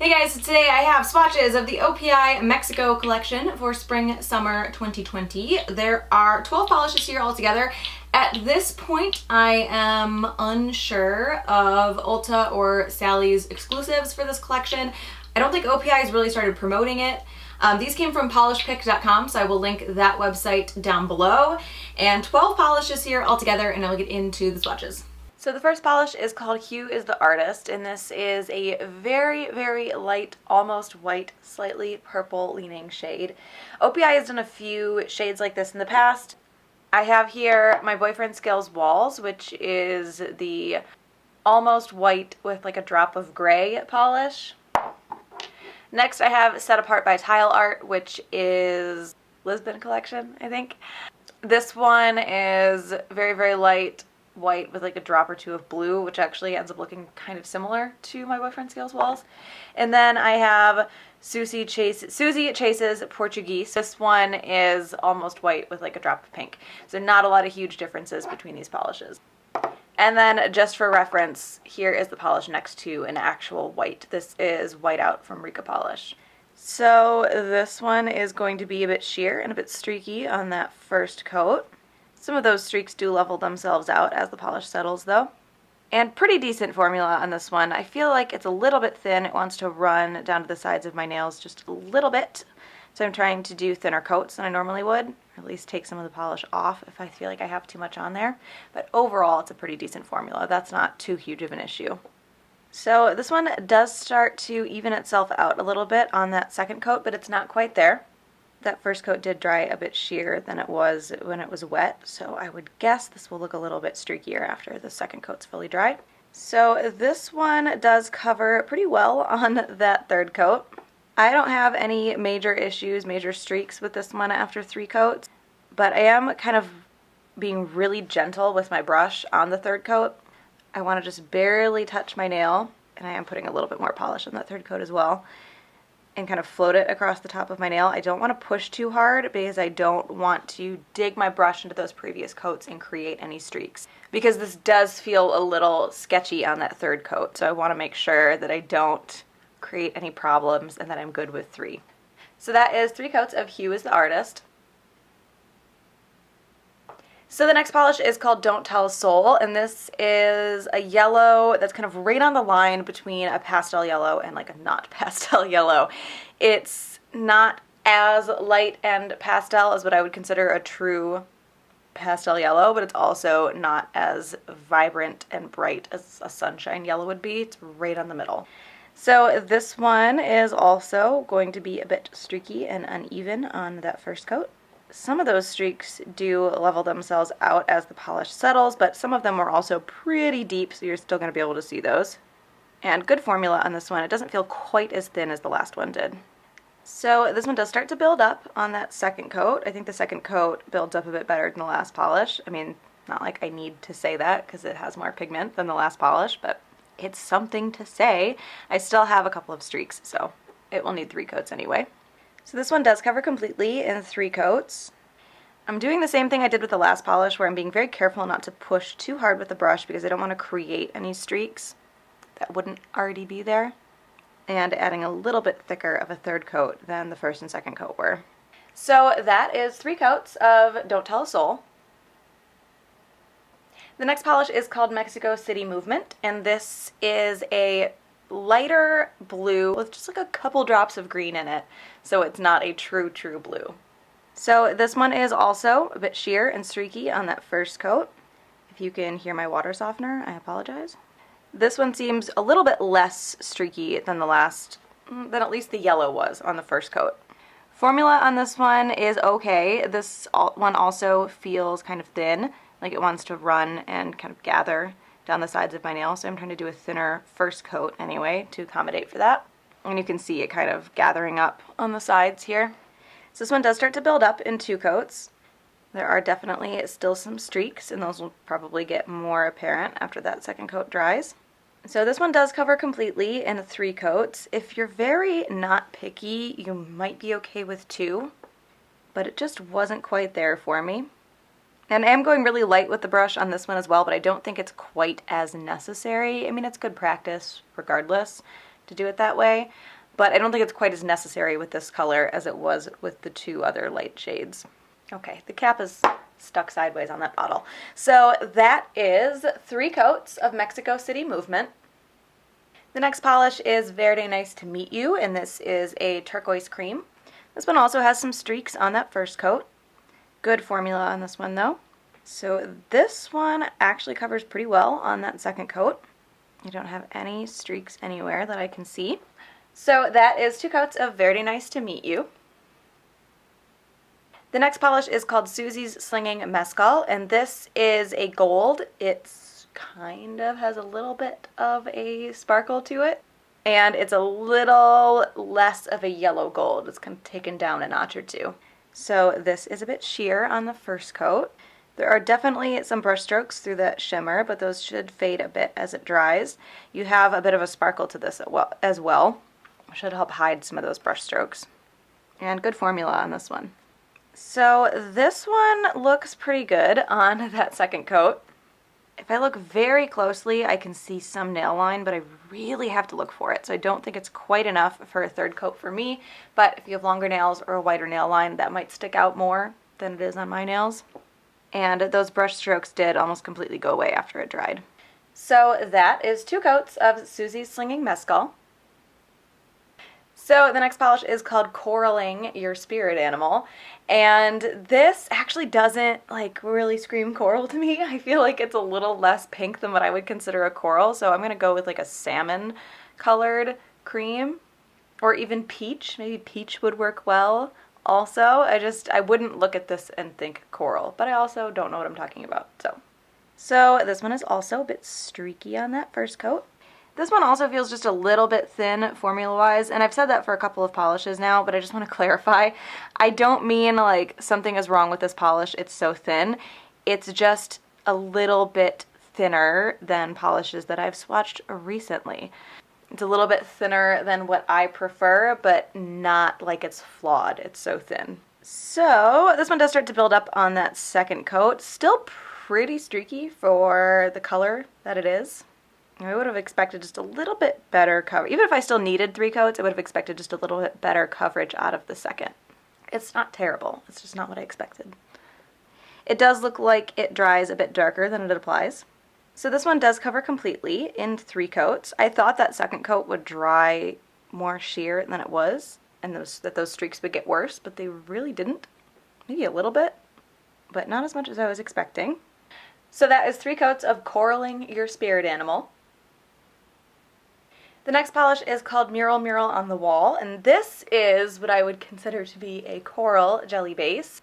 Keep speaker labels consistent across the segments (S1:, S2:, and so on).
S1: Hey guys, so today I have swatches of the OPI Mexico collection for spring-summer 2020. There are 12 polishes here altogether. At this point, I am unsure of Ulta or Sally's exclusives for this collection. I don't think OPI has really started promoting it. These came from polishpick.com, so I will link that website down below. And 12 polishes here altogether, and I'll get into the swatches. So the first polish is called Hue Is The Artist, and this is a very, very light, almost white, slightly purple leaning shade. OPI has done a few shades like this in the past. I have here my Boyfriend Scales Walls, which is the almost white with like a drop of gray polish. Next I have Set Apart by Tile Art, which is Lisbon collection, I think. This one is very, very light white with like a drop or two of blue, which actually ends up looking kind of similar to my Boyfriend Scales Walls. And then I have Suzy Chase's Portuguese. This one is almost white with like a drop of pink. So not a lot of huge differences between these polishes. And then just for reference, here is the polish next to an actual white. This is White Out from Rika Polish. So this one is going to be a bit sheer and a bit streaky on that first coat. Some of those streaks do level themselves out as the polish settles though. And pretty decent formula on this one. I feel like it's a little bit thin. It wants to run down to the sides of my nails just a little bit. So I'm trying to do thinner coats than I normally would, or at least take some of the polish off if I feel like I have too much on there. But overall, it's a pretty decent formula. That's not too huge of an issue. So this one does start to even itself out a little bit on that second coat, but it's not quite there. That first coat did dry a bit sheer than it was when it was wet, so I would guess this will look a little bit streakier after the second coat's fully dry. So this one does cover pretty well on that third coat. I don't have any major issues, major streaks with this one after 3 coats, but I am kind of being really gentle with my brush on the third coat. I want to just barely touch my nail, and I am putting a little bit more polish on that third coat as well, and kind of float it across the top of my nail. I don't want to push too hard because I don't want to dig my brush into those previous coats and create any streaks, because this does feel a little sketchy on that third coat, so I want to make sure that I don't create any problems and that I'm good with 3. So that is 3 coats of Hue Is The Artist. So the next polish is called Don't Tell a Soul, and this is a yellow that's kind of right on the line between a pastel yellow and like a not pastel yellow. It's not as light and pastel as what I would consider a true pastel yellow, but it's also not as vibrant and bright as a sunshine yellow would be. It's right on the middle. So this one is also going to be a bit streaky and uneven on that first coat. Some of those streaks do level themselves out as the polish settles, but some of them are also pretty deep, so you're still going to be able to see those. And good formula on this one. It doesn't feel quite as thin as the last one did. So this one does start to build up on that second coat. I think the second coat builds up a bit better than the last polish. I mean, not like I need to say that because it has more pigment than the last polish, but it's something to say. I still have a couple of streaks, so it will need 3 coats anyway. So this one does cover completely in 3 coats. I'm doing the same thing I did with the last polish, where I'm being very careful not to push too hard with the brush because I don't want to create any streaks that wouldn't already be there, and adding a little bit thicker of a third coat than the first and second coat were. So that is 3 coats of Don't Tell a Soul. The next polish is called Mexico City Movement, and this is a lighter blue with just like a couple drops of green in it, so it's not a true blue. So this one is also a bit sheer and streaky on that first coat. If you can hear my water softener, I apologize. This one seems a little bit less streaky than the last, than at least the yellow was on the first coat. Formula on this one is okay. This one also feels kind of thin, like it wants to run and kind of gather down the sides of my nail, so I'm trying to do a thinner first coat anyway to accommodate for that. And you can see it kind of gathering up on the sides here. So this one does start to build up in 2 coats. There are definitely still some streaks, and those will probably get more apparent after that second coat dries. So this one does cover completely in 3 coats. If you're very not picky, you might be okay with 2, but it just wasn't quite there for me. And I am going really light with the brush on this one as well, but I don't think it's quite as necessary. I mean, it's good practice regardless
S2: to do it that way, but I don't think it's quite as necessary with this color as it was with the two other light shades. Okay, the cap is stuck sideways on that bottle. So that is 3 coats of Mexico City Movement. The next polish is Verde Nice to Meet You, and this is a turquoise cream. This one also has some streaks on that first coat. Good formula on this one though. So this one actually covers pretty well on that second coat. I don't have any streaks anywhere that I can see. So that is 2 coats of Verde Nice to Meet You. The next polish is called SUZI'S Slinging Mezcal, and this is a gold. It's kind of has a little bit of a sparkle to it, and it's a little less of a yellow gold. It's kind of taken down a notch or two. So this is a bit sheer on the first coat. There are definitely some brush strokes through that shimmer, but those should fade a bit as it dries. You have a bit of a sparkle to this as well. Should help hide some of those brush strokes. And good formula on this one. So this one looks pretty good on that second coat. If I look very closely, I can see some nail line, but I really have to look for it. So I don't think it's quite enough for a third coat for me. But if you have longer nails or a wider nail line, that might stick out more than it is on my nails. And those brush strokes did almost completely go away after it dried. So that is 2 coats of SUZI'S Slinging Mezcal. So the next polish is called Coraling Your Spirit Animal, and this actually doesn't like really scream coral to me. I feel like it's a little less pink than what I would consider a coral, so I'm going to go with like a salmon colored cream, or even peach. Maybe peach would work well also. I wouldn't look at this and think coral, but I also don't know what I'm talking about. So this one is also a bit streaky on that first coat. This one also feels just a little bit thin formula-wise, and I've said that for a couple of polishes now, but I just want to clarify. I don't mean like something is wrong with this polish, it's so thin. It's just a little bit thinner than polishes that I've swatched recently. It's a little bit thinner than what I prefer, but not like it's flawed. It's so thin. So this one does start to build up on that second coat. Still pretty streaky for the color that it is. I would have expected just a little bit better cover. Even if I still needed 3 coats, I would have expected just a little bit better coverage out of the second. It's not terrible. It's just not what I expected. It does look like it dries a bit darker than it applies. So this one does cover completely in 3 coats. I thought that second coat would dry more sheer than it was, and that those streaks would get worse, but they really didn't. Maybe a little bit, but not as much as I was expecting. So that is 3 coats of Coraling Your Spirit Animal. The next polish is called Mural on the Wall, and this is what I would consider to be a coral jelly base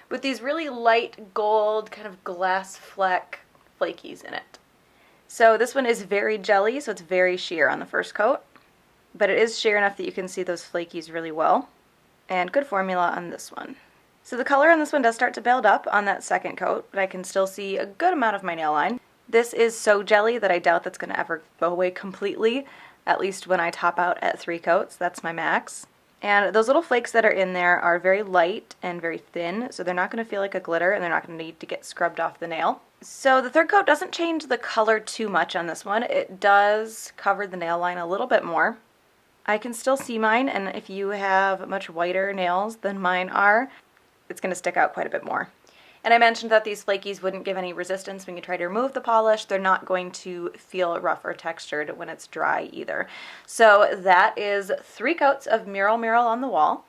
S2: with these really light gold kind of glass fleck flakies in it. So this one is very jelly, so it's very sheer on the first coat, but it is sheer enough that you can see those flakies really well, and good formula on this one. So the color on this one does start to build up on that second coat, but I can still see a good amount of my nail line. This is so jelly that I doubt that's going to ever go away completely, at least when I top out at 3 coats. That's my max. And those little flakes that are in there are very light and very thin, so they're not going to feel like a glitter, and they're not going to need to get scrubbed off the nail. So the third coat doesn't change the color too much on this one. It does cover the nail line a little bit more. I can still see mine, and if you have much whiter nails than mine are, it's going to stick out quite a bit more. And I mentioned that these flakies wouldn't give any resistance when you try to remove the polish. They're not going to feel rough or textured when it's dry either. So that is 3 coats of Mural on the Wall.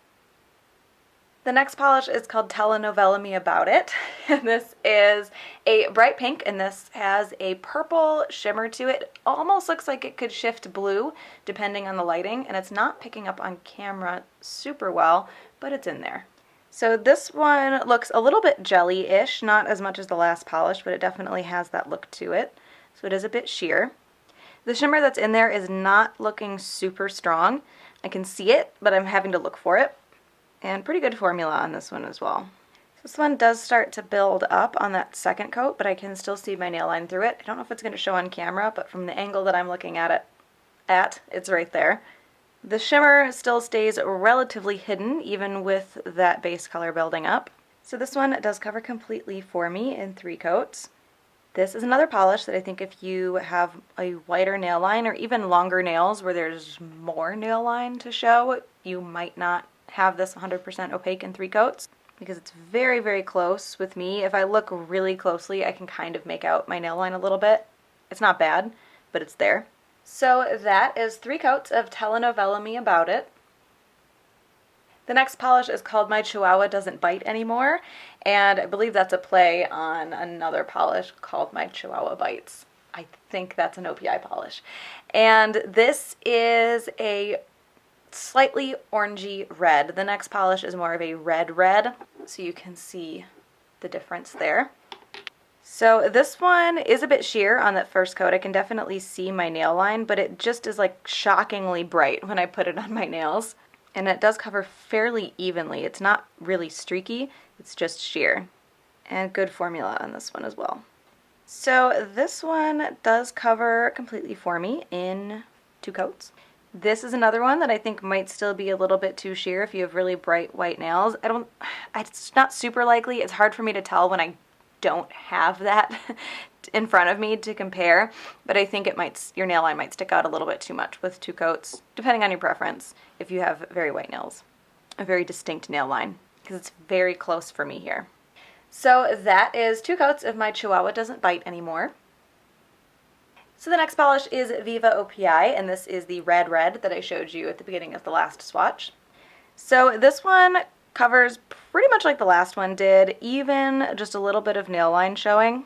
S2: The next polish is called Telenovela Me About It. And this is a bright pink, and this has a purple shimmer to it. It almost looks like it could shift blue depending on the lighting, and it's not picking up on camera super well, but it's in there. So this one looks a little bit jelly-ish, not as much as the last polish, but it definitely has that look to it. So it is a bit sheer. The shimmer that's in there is not looking super strong. I can see it, but I'm having to look for it. And pretty good formula on this one as well. This one does start to build up on that second coat, but I can still see my nail line through it. I don't know if it's going to show on camera, but from the angle that I'm looking at it, it's right there. The shimmer still stays relatively hidden, even with that base color building up. So this one does cover completely for me in 3 coats. This is another polish that I think if you have a whiter nail line or even longer nails where there's more nail line to show, you might not have this 100% opaque in 3 coats because it's very, very close with me. If I look really closely, I can kind of make out my nail line a little bit. It's not bad, but it's there. So that is 3 coats of Telenovela Me About It. The next polish is called My Chihuahua Doesn't Bite Anymore, and I believe that's a play on another polish called My Chihuahua Bites. I think that's an OPI polish. And this is a slightly orangey red. The next polish is more of a red, so you can see the difference there. So this one is a bit sheer on that first coat. I can definitely see my nail line, but it just is like shockingly bright when I put it on my nails. And it does cover fairly evenly. It's not really streaky, it's just sheer. And good formula on this one as well. So this one does cover completely for me in 2 coats. This is another one that I think might still be a little bit too sheer if you have really bright white nails. It's not super likely. It's hard for me to tell when I don't have that in front of me to compare, but I think your nail line might stick out a little bit too much with 2 coats, depending on your preference, if you have very white nails, a very distinct nail line, because it's very close for me here. So that is 2 coats of My Chihuahua Doesn't Bite Anymore. So the next polish is Viva OPI, and this is the red that I showed you at the beginning of the last swatch. So this one covers pretty much like the last one did, even just a little bit of nail line showing.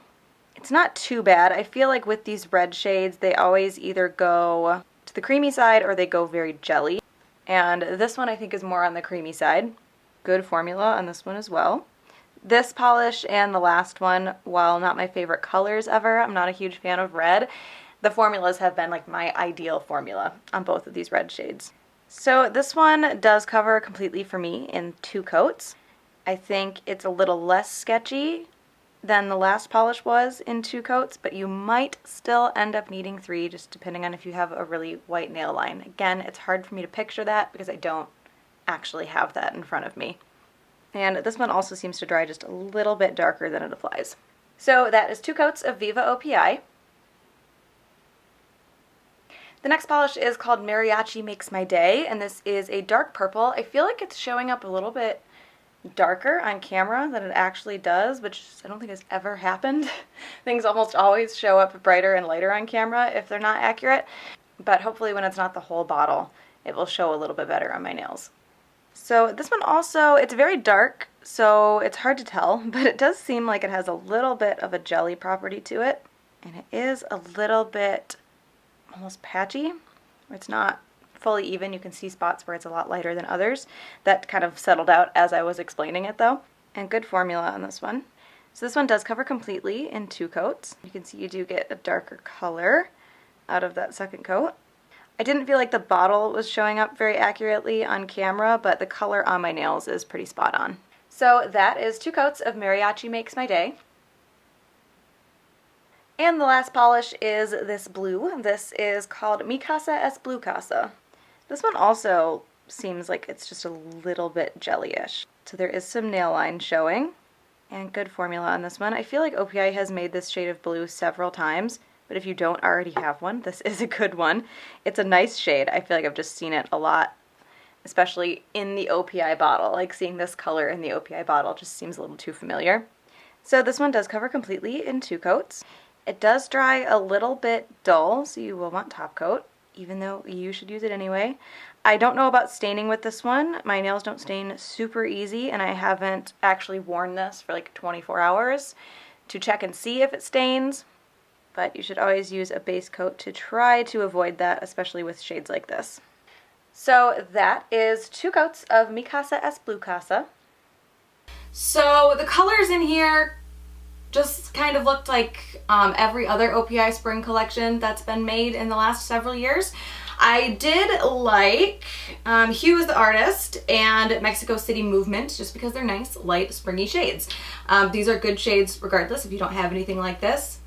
S2: It's not too bad. I feel like with these red shades, they always either go to the creamy side or they go very jelly. And this one I think is more on the creamy side. Good formula on this one as well. This polish and the last one, while not my favorite colors ever, I'm not a huge fan of red, the formulas have been like my ideal formula on both of these red shades. So this one does cover completely for me in 2 coats. I think it's a little less sketchy than the last polish was in 2 coats, but you might still end up needing 3, just depending on if you have a really white nail line. Again, it's hard for me to picture that because I don't actually have that in front of me. And this one also seems to dry just a little bit darker than it applies. So that is 2 coats of Viva OPI. The next polish is called Mariachi Makes My Day, and this is a dark purple. I feel like it's showing up a little bit darker on camera than it actually does, which I don't think has ever happened. Things almost always show up brighter and lighter on camera if they're not accurate, but hopefully when it's not the whole bottle, it will show a little bit better on my nails. So this one also, it's very dark, so it's hard to tell, but it does seem like it has a little bit of a jelly property to it, and it is a little bit almost patchy, where it's not fully even. You can see spots where it's a lot lighter than others. That kind of settled out as I was explaining it though. And good formula on this one. So this one does cover completely in 2 coats. You can see you do get a darker color out of that second coat. I didn't feel like the bottle was showing up very accurately on camera, but the color on my nails is pretty spot on. So that is 2 coats of Mariachi Makes My Day. And the last polish is this blue. This is called Mi Casa es Blue Casa. This one also seems like it's just a little bit jelly-ish. So there is some nail line showing, and good formula on this one. I feel like OPI has made this shade of blue several times, but if you don't already have one, this is a good one. It's a nice shade. I feel like I've just seen it a lot, especially in the OPI bottle. Like seeing this color in the OPI bottle just seems a little too familiar. So this one does cover completely in 2 coats. It does dry a little bit dull, so you will want top coat, even though you should use it anyway. I don't know about staining with this one. My nails don't stain super easy, and I haven't actually worn this for like 24 hours to check and see if it stains, but you should always use a base coat to try to avoid that, especially with shades like this. So that is 2 coats of Mi Casa es Blue Casa.
S1: So the colors in here just kind of looked like every other OPI spring collection that's been made in the last several years. I did like Hue Is The Artist and Mexico City Movement just because they're nice, light, springy shades. These are good shades regardless if you don't have anything like this.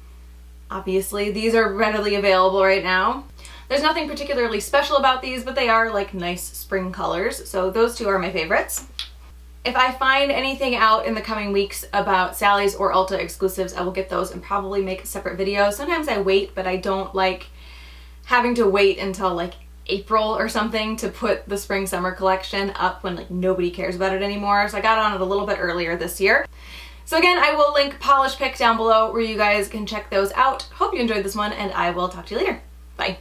S1: Obviously, these are readily available right now. There's nothing particularly special about these, but they are like nice spring colors, so those 2 are my favorites. If I find anything out in the coming weeks about Sally's or Ulta exclusives, I will get those and probably make separate videos. Sometimes I wait, but I don't like having to wait until like April or something to put the spring summer collection up when like nobody cares about it anymore. So I got on it a little bit earlier this year. So again, I will link Polish Pick down below where you guys can check those out. Hope you enjoyed this one, and I will talk to you later. Bye.